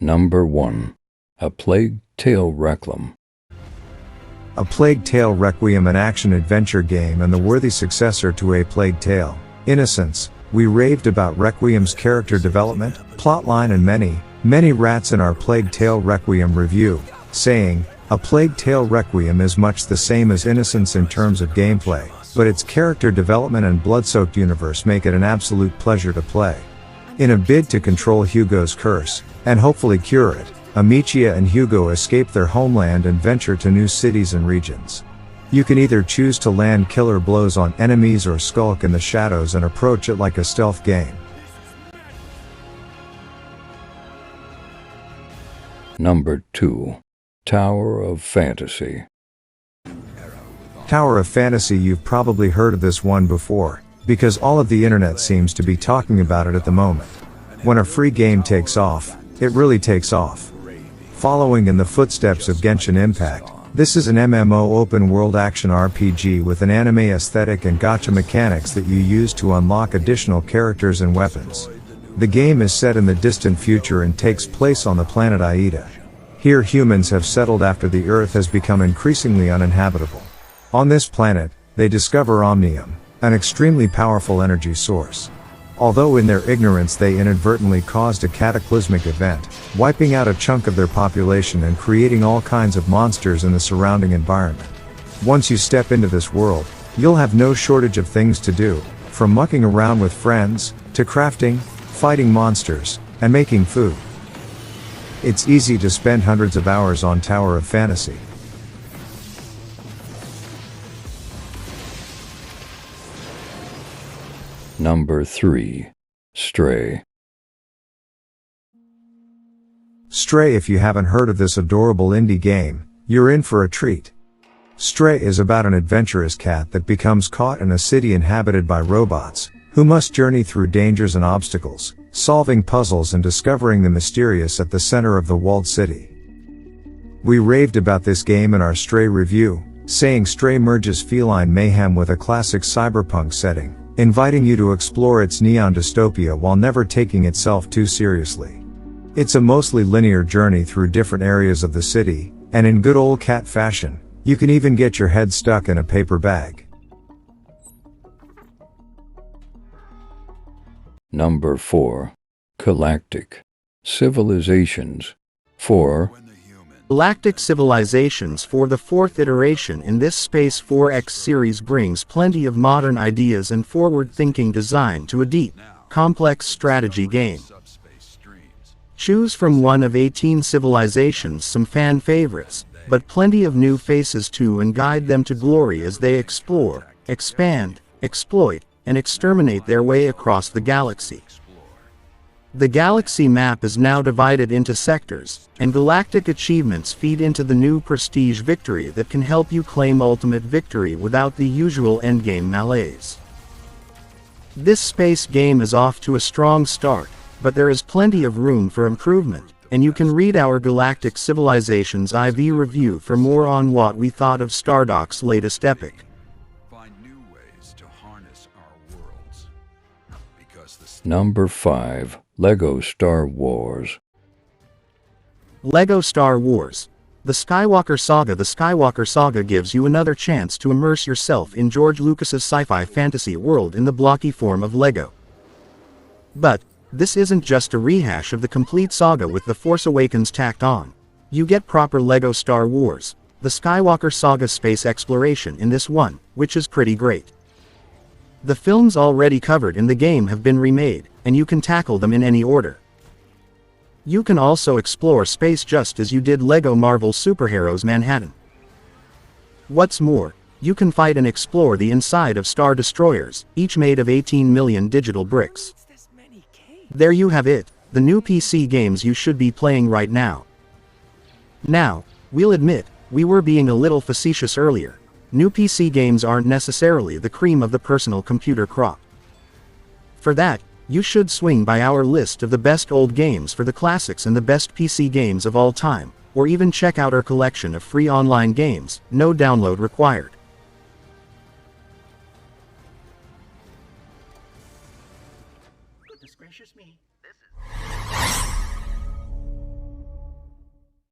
Number 1. A Plague Tale Requiem. A Plague Tale Requiem, an action-adventure game and the worthy successor to A Plague Tale Innocence. We raved about Requiem's character development, plotline and many rats in our Plague Tale Requiem review, saying, A Plague Tale Requiem is much the same as Innocence in terms of gameplay, but its character development and blood-soaked universe make it an absolute pleasure to play. In a bid to control Hugo's curse, and hopefully cure it, Amicia and Hugo escape their homeland and venture to new cities and regions. You can either choose to land killer blows on enemies or skulk in the shadows and approach it like a stealth game. Number 2. Tower of Fantasy. Tower of Fantasy, you've probably heard of this one before, because all of the internet seems to be talking about it at the moment. When a free game takes off, it really takes off. Following in the footsteps of Genshin Impact, this is an MMO open-world action RPG with an anime aesthetic and gacha mechanics that you use to unlock additional characters and weapons. The game is set in the distant future and takes place on the planet Aida. Here humans have settled after the Earth has become increasingly uninhabitable. On this planet, they discover Omnium, an extremely powerful energy source. Although in their ignorance they inadvertently caused a cataclysmic event, wiping out a chunk of their population and creating all kinds of monsters in the surrounding environment. Once you step into this world, you'll have no shortage of things to do, from mucking around with friends, to crafting, fighting monsters, and making food. It's easy to spend hundreds of hours on Tower of Fantasy. Number 3. Stray. Stray, if you haven't heard of this adorable indie game, you're in for a treat. Stray is about an adventurous cat that becomes caught in a city inhabited by robots, who must journey through dangers and obstacles, solving puzzles and discovering the mysterious at the center of the walled city. We raved about this game in our Stray review, saying Stray merges feline mayhem with a classic cyberpunk setting, inviting you to explore its neon dystopia while never taking itself too seriously. It's a mostly linear journey through different areas of the city, and in good old cat fashion, you can even get your head stuck in a paper bag. Number 4. Galactic Civilizations IV. Galactic Civilizations IV, the fourth iteration in this Space 4X series, brings plenty of modern ideas and forward-thinking design to a deep, complex strategy game. Choose from one of 18 civilizations, some fan favorites, but plenty of new faces too, and guide them to glory as they explore, expand, exploit, and exterminate their way across the galaxy. The galaxy map is now divided into sectors, and galactic achievements feed into the new prestige victory that can help you claim ultimate victory without the usual endgame malaise. This space game is off to a strong start, but there is plenty of room for improvement, and you can read our Galactic Civilizations IV review for more on what we thought of Stardock's latest epic. Number 5. Lego Star Wars. Lego Star Wars. The Skywalker Saga. The Skywalker Saga gives you another chance to immerse yourself in George Lucas's sci-fi fantasy world in the blocky form of Lego. But this isn't just a rehash of the complete saga with The Force Awakens tacked on. You get proper Lego Star Wars, the Skywalker Saga space exploration in this one, which is pretty great. The films already covered in the game have been remade, and you can tackle them in any order. You can also explore space just as you did Lego Marvel Superheroes Manhattan. What's more, you can fight and explore the inside of Star Destroyers, each made of 18 million digital bricks. There you have it, the new PC games you should be playing right now. Now, we'll admit, we were being a little facetious earlier. New PC games aren't necessarily the cream of the personal computer crop. For that, you should swing by our list of the best old games for the classics and the best PC games of all time, or even check out our collection of free online games, no download required.